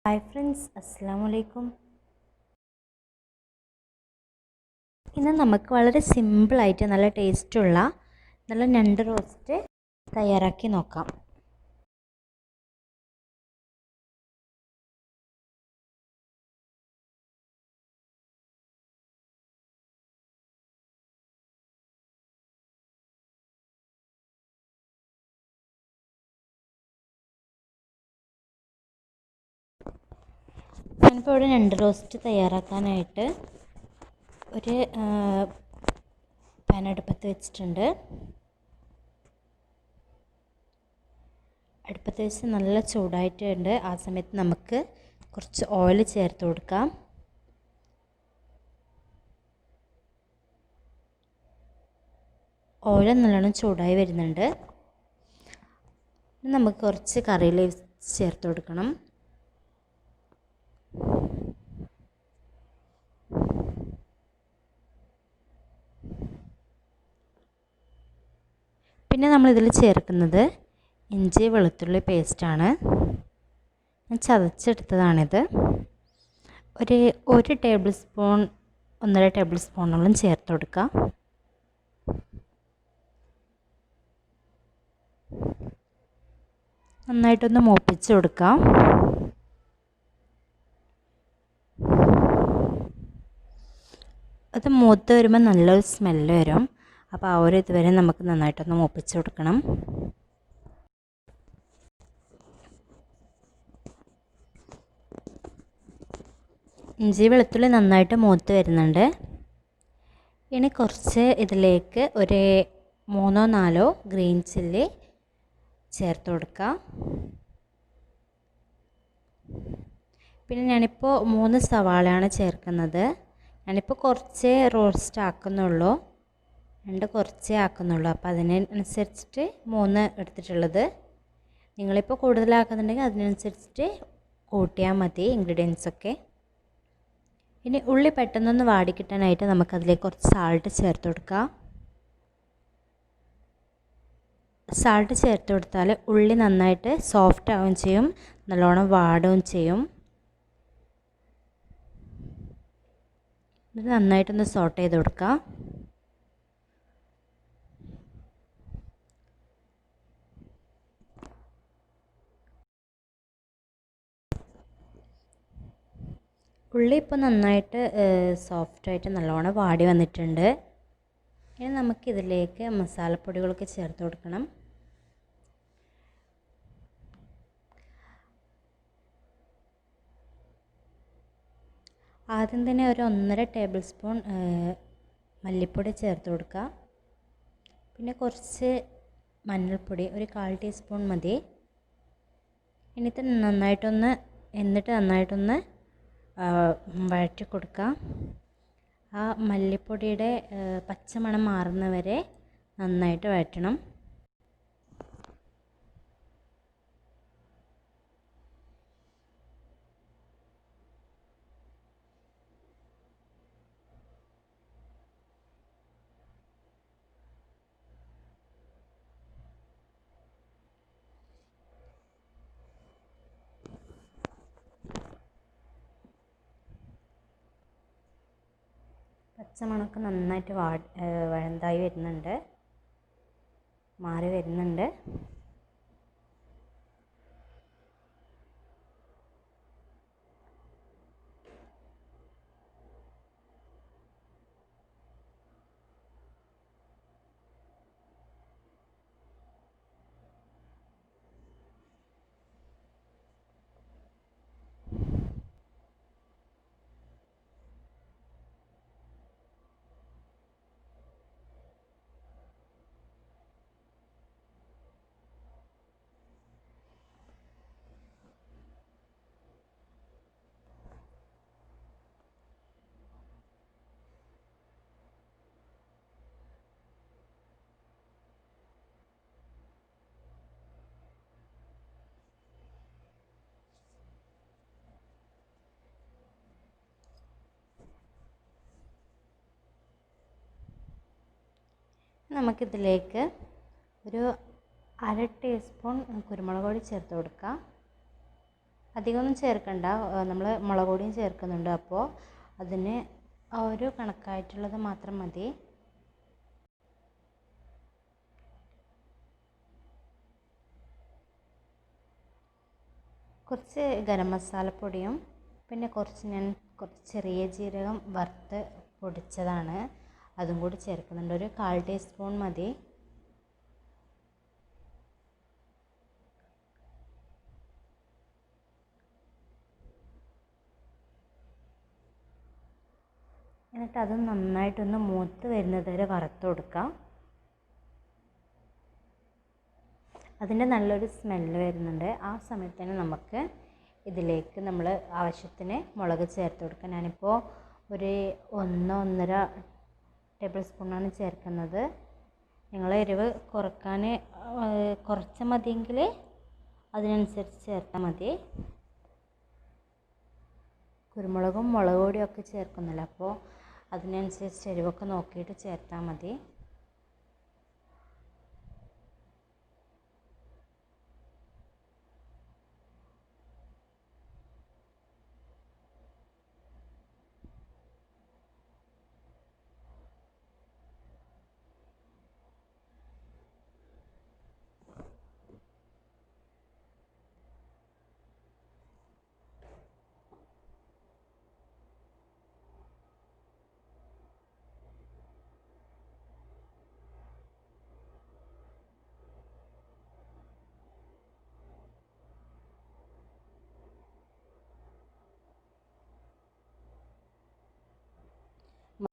Hi friends, അസ്സലാമു അലൈക്കും. ഇന്ന് നമുക്ക് വളരെ സിമ്പിളായിട്ട് നല്ല ടേസ്റ്റുള്ള നല്ല ഞണ്ട് റോസ്റ്റ് തയ്യാറാക്കി നോക്കാം. ഞാനിപ്പോൾ ഇവിടെ ഞണ്ട് റോസ്റ്റ് തയ്യാറാക്കാനായിട്ട് ഒരു പാൻ അടുപ്പത്ത് വെച്ചിട്ടുണ്ട്. അടുപ്പത്ത് വെച്ച് നല്ല ചൂടായിട്ടുണ്ട്. ആ സമയത്ത് നമുക്ക് കുറച്ച് ഓയിൽ ചേർത്ത് കൊടുക്കാം. ഓയിൽ നല്ലോണം ചൂടായി വരുന്നുണ്ട്. നമുക്ക് കുറച്ച് കറി ലീവ്സ് ചേർത്ത് കൊടുക്കണം. പിന്നെ നമ്മളിതിൽ ചേർക്കുന്നത് ഇഞ്ചി വെളുത്തുള്ളി പേസ്റ്റാണ്. ഞാൻ ചതച്ചെടുത്തതാണിത്. ഒരു ടേബിൾ സ്പൂൺ 1.5 ടേബിൾ സ്പൂണോളം ചേർത്ത് കൊടുക്കുക. നന്നായിട്ടൊന്ന് മൂപ്പിച്ച് കൊടുക്കാം. അത് മൂത്ത് വരുമ്പോൾ നല്ലൊരു സ്മെല്ല് വരും. അപ്പോൾ ആ ഒരു ഇതുവരെ നമുക്ക് നന്നായിട്ടൊന്ന് മൂപ്പിച്ച് കൊടുക്കണം. ഇഞ്ചി വെളുത്തുള്ളി നന്നായിട്ട് മൂത്ത് വരുന്നുണ്ട്. ഇനി കുറച്ച് ഇതിലേക്ക് ഒരു 3-4 ഗ്രീൻ ചില്ലി ചേർത്ത് കൊടുക്കാം. പിന്നെ ഞാനിപ്പോൾ 3 സവാളയാണ് ചേർക്കുന്നത്. ഞാനിപ്പോൾ കുറച്ചേ റോസ്റ്റ് ആക്കുന്നുള്ളൂ, കുറച്ചേ ആക്കുന്നുള്ളൂ. അപ്പോൾ അതിനനുസരിച്ചിട്ട് 3 എടുത്തിട്ടുള്ളത്. നിങ്ങളിപ്പോൾ കൂടുതലാക്കുന്നുണ്ടെങ്കിൽ അതിനനുസരിച്ചിട്ട് കൂട്ടിയാൽ മതി ഇൻഗ്രീഡിയൻസൊക്കെ. ഇനി ഉള്ളി പെട്ടെന്നൊന്ന് വാടിക്കിട്ടാനായിട്ട് നമുക്കതിലേക്ക് കുറച്ച് സാൾട്ട് ചേർത്ത് കൊടുക്കാം. സാൾട്ട് ചേർത്ത് കൊടുത്താൽ ഉള്ളി നന്നായിട്ട് സോഫ്റ്റ് ആവുകയും ചെയ്യും, നല്ലോണം വാടുകയും ചെയ്യും. ഇത് നന്നായിട്ടൊന്ന് സോട്ട് ചെയ്ത് കൊടുക്കാം. ഉള്ളി ഇപ്പോൾ നന്നായിട്ട് സോഫ്റ്റായിട്ട് നല്ലോണം വാടി വന്നിട്ടുണ്ട്. ഇനി നമുക്കിതിലേക്ക് മസാലപ്പൊടികളൊക്കെ ചേർത്ത് കൊടുക്കണം. ആദ്യം തന്നെ ഒരു 1.5 ടേബിൾ സ്പൂൺ മല്ലിപ്പൊടി ചേർത്ത് കൊടുക്കുക. പിന്നെ കുറച്ച് മഞ്ഞൾപ്പൊടി ഒരു 1/4 ടീസ്പൂൺ മതി. എന്നിട്ട് നന്നായിട്ടൊന്ന് വഴറ്റി കൊടുക്കുക. ആ മല്ലിപ്പൊടിയുടെ പച്ചമണം മാറുന്നവരെ നന്നായിട്ട് വഴറ്റണം. പച്ചമണമൊക്കെ നന്നായിട്ട് വഴന്തായി വരുന്നുണ്ട്, മാറി വരുന്നുണ്ട്. നമുക്കിതിലേക്ക് ഒരു 1/2 ടീസ്പൂൺ കുരുമുളക് പൊടി ചേർത്ത് കൊടുക്കാം. അധികമൊന്നും ചേർക്കണ്ട, നമ്മൾ മുളക് പൊടിയും ചേർക്കുന്നുണ്ട്, അപ്പോൾ അതിന് ആ ഒരു കണക്കായിട്ടുള്ളത് മാത്രം മതി. കുറച്ച് ഗരം മസാലപ്പൊടിയും പിന്നെ കുറച്ച് ചെറിയ ജീരകം വറുത്ത് പൊടിച്ചതാണ്, അതും കൂടി ചേർക്കുന്നുണ്ട്. ഒരു 1/4 ടീസ്പൂൺ മതി. എന്നിട്ട് അത് നന്നായിട്ടൊന്ന് മൂത്ത് വരുന്നത് വരെ വറുത്ത് കൊടുക്കാം. അതിൻ്റെ നല്ലൊരു സ്മെല്ല് വരുന്നുണ്ട്. ആ സമയത്ത് തന്നെ നമുക്ക് ഇതിലേക്ക് നമ്മൾ ആവശ്യത്തിന് മുളക് ചേർത്ത് കൊടുക്കാം. ഞാനിപ്പോൾ ഒരു 1-1.5 ടേബിൾ സ്പൂണാണ് ചേർക്കുന്നത്. നിങ്ങൾ എരിവ് കുറക്കാൻ കുറച്ച് മതിയെങ്കിൽ അതിനനുസരിച്ച് ചേർത്താൽ മതി. കുരുമുളകും മുളക് പൊടിയും ഒക്കെ ചേർക്കുന്നില്ല, അപ്പോൾ അതിനനുസരിച്ച് എരിവൊക്കെ നോക്കിയിട്ട് ചേർത്താൽ മതി.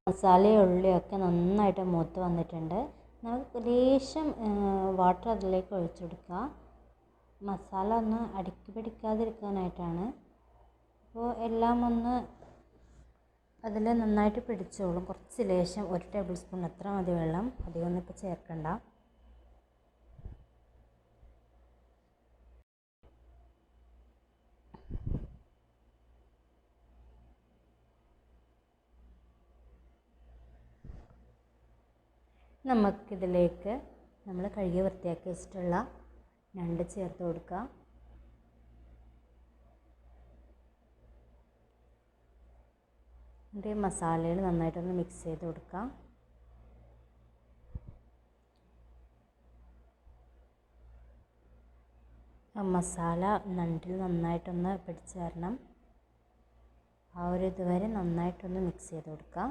മസാലയും ഉള്ളിയൊക്കെ നന്നായിട്ട് മൂത്ത് വന്നിട്ടുണ്ട്. നമുക്ക് ലേശം വാട്ടർ അതിലേക്ക് ഒഴിച്ചു കൊടുക്കുക. മസാല ഒന്ന് അടുക്കി പിടിക്കാതിരിക്കാനായിട്ടാണ്. അപ്പോൾ എല്ലാം ഒന്ന് അതിൽ നന്നായിട്ട് പിടിച്ചോളും. കുറച്ച് ലേശം 1 ടേബിൾ സ്പൂൺ അത്ര മതി വെള്ളം, അധികമൊന്നും ഇപ്പോൾ ചേർക്കണ്ട. നമുക്കിതിലേക്ക് നമ്മൾ കഴുകി വൃത്തിയാക്കി വെച്ചിട്ടുള്ള ഞണ്ട് ചേർത്ത് കൊടുക്കുക. എന്നിട്ട് ഈ മസാലയിൽ നന്നായിട്ടൊന്ന് മിക്സ് ചെയ്ത് കൊടുക്കുക. മസാല ഞണ്ടിൽ നന്നായിട്ടൊന്ന് പിടിച്ച് വരണം. ആ ഒരു ഇതുവരെ നന്നായിട്ടൊന്ന് മിക്സ് ചെയ്ത് കൊടുക്കുക.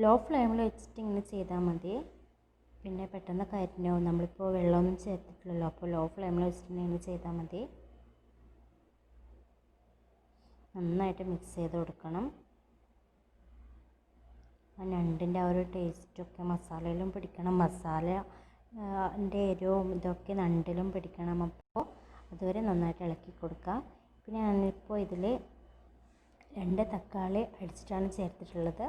ലോ ഫ്ലെയിമിൽ വെച്ചിട്ട് ഇങ്ങനെ ചെയ്താൽ മതി, പിന്നെ പെട്ടെന്ന് കരിഞ്ഞാവും. നമ്മളിപ്പോൾ വെള്ളമൊന്നും ചേർത്തിട്ടില്ലല്ലോ, അപ്പോൾ ലോ ഫ്ലെയിമിൽ വെച്ചിട്ട് ഇങ്ങനെ ചെയ്താൽ മതി. നന്നായിട്ട് മിക്സ് ചെയ്ത് കൊടുക്കണം. ആ ഞണ്ടിൻ്റെ ആ ഒരു ടേസ്റ്റൊക്കെ മസാലയിലും പിടിക്കണം, മസാലൻ്റെ എരിവും ഇതൊക്കെ ഞണ്ടിലും പിടിക്കണം. അപ്പോൾ അതുവരെ നന്നായിട്ട് ഇളക്കി കൊടുക്കുക. പിന്നെ ഞാനിപ്പോൾ ഇതിൽ 2 തക്കാളി അടിച്ചിട്ടാണ് ചേർത്തിട്ടുള്ളത്.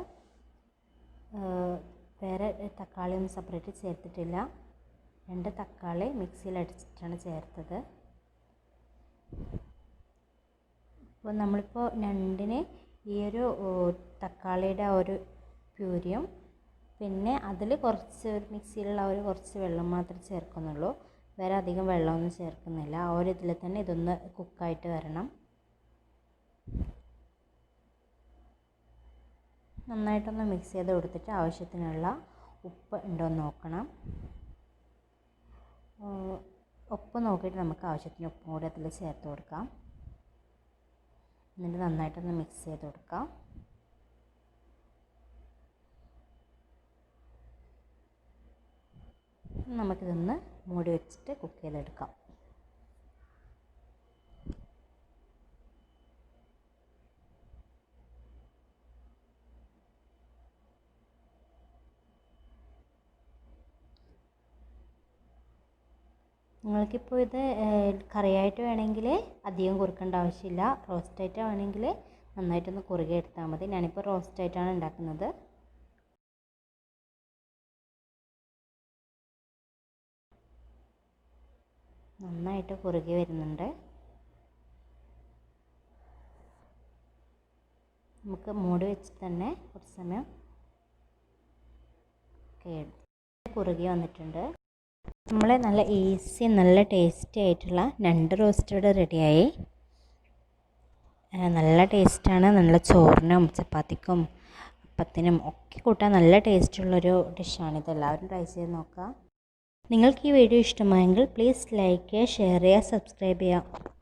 വേറെ തക്കാളിയൊന്നും സെപ്പറേറ്റ് ചേർത്തിട്ടില്ല. 2 തക്കാളി മിക്സിയിൽ അടിച്ചിട്ടാണ് ചേർത്തത്. അപ്പോൾ നമ്മളിപ്പോൾ ഞണ്ടിന് ഈ ഒരു തക്കാളിയുടെ ആ ഒരു പ്യൂരിയും പിന്നെ അതിൽ കുറച്ച് മിക്സിയിലുള്ള ഒരു കുറച്ച് വെള്ളം മാത്രമേ ചേർക്കുന്നുള്ളൂ. വേറെ അധികം വെള്ളമൊന്നും ചേർക്കുന്നില്ല. ആ ഒരു ഇതിൽ തന്നെ ഇതൊന്ന് കുക്കായിട്ട് വരണം. നന്നായിട്ടൊന്ന് മിക്സ് ചെയ്ത് കൊടുത്തിട്ട് ആവശ്യത്തിനുള്ള ഉപ്പ് ഉണ്ടോ എന്ന് നോക്കണം. ഉപ്പ് നോക്കിയിട്ട് നമുക്ക് ആവശ്യത്തിന് ഉപ്പും കൂടി അതിൽ ചേർത്ത് കൊടുക്കാം. എന്നിട്ട് നന്നായിട്ടൊന്ന് മിക്സ് ചെയ്ത് കൊടുക്കാം. നമുക്കിതൊന്ന് മൂടി വെച്ചിട്ട് കുക്ക് ചെയ്തെടുക്കാം. നിങ്ങൾക്കിപ്പോൾ ഇത് കറിയായിട്ട് വേണമെങ്കിൽ അധികം കുറുക്കേണ്ട ആവശ്യമില്ല. റോസ്റ്റായിട്ട് വേണമെങ്കിൽ നന്നായിട്ടൊന്ന് കുറുകെ എടുത്താൽ മതി. ഞാനിപ്പോൾ റോസ്റ്റായിട്ടാണ് ഉണ്ടാക്കുന്നത്. നന്നായിട്ട് കുറുകി വരുന്നുണ്ട്. നമുക്ക് മൂടി വെച്ച് തന്നെ കുറച്ച് സമയം കുറുകി വന്നിട്ടുണ്ട്. നമ്മൾ നല്ല ഈസി നല്ല ടേസ്റ്റി ആയിട്ടുള്ള ഞണ്ട് റോസ്റ്റ് റെഡിയായി. നല്ല ടേസ്റ്റാണ്. നല്ല ചോറിനും ചപ്പാത്തിക്കും അപ്പത്തിനും ഒക്കെ കൂട്ടാൻ നല്ല ടേസ്റ്റുള്ളൊരു ഡിഷാണിത്. എല്ലാവരും ട്രൈ ചെയ്ത് നോക്കുക. നിങ്ങൾക്ക് ഈ വീഡിയോ ഇഷ്ടമായെങ്കിൽ പ്ലീസ് ലൈക്ക് ചെയ്യുക, ഷെയർ ചെയ്യുക, സബ്സ്ക്രൈബ് ചെയ്യുക.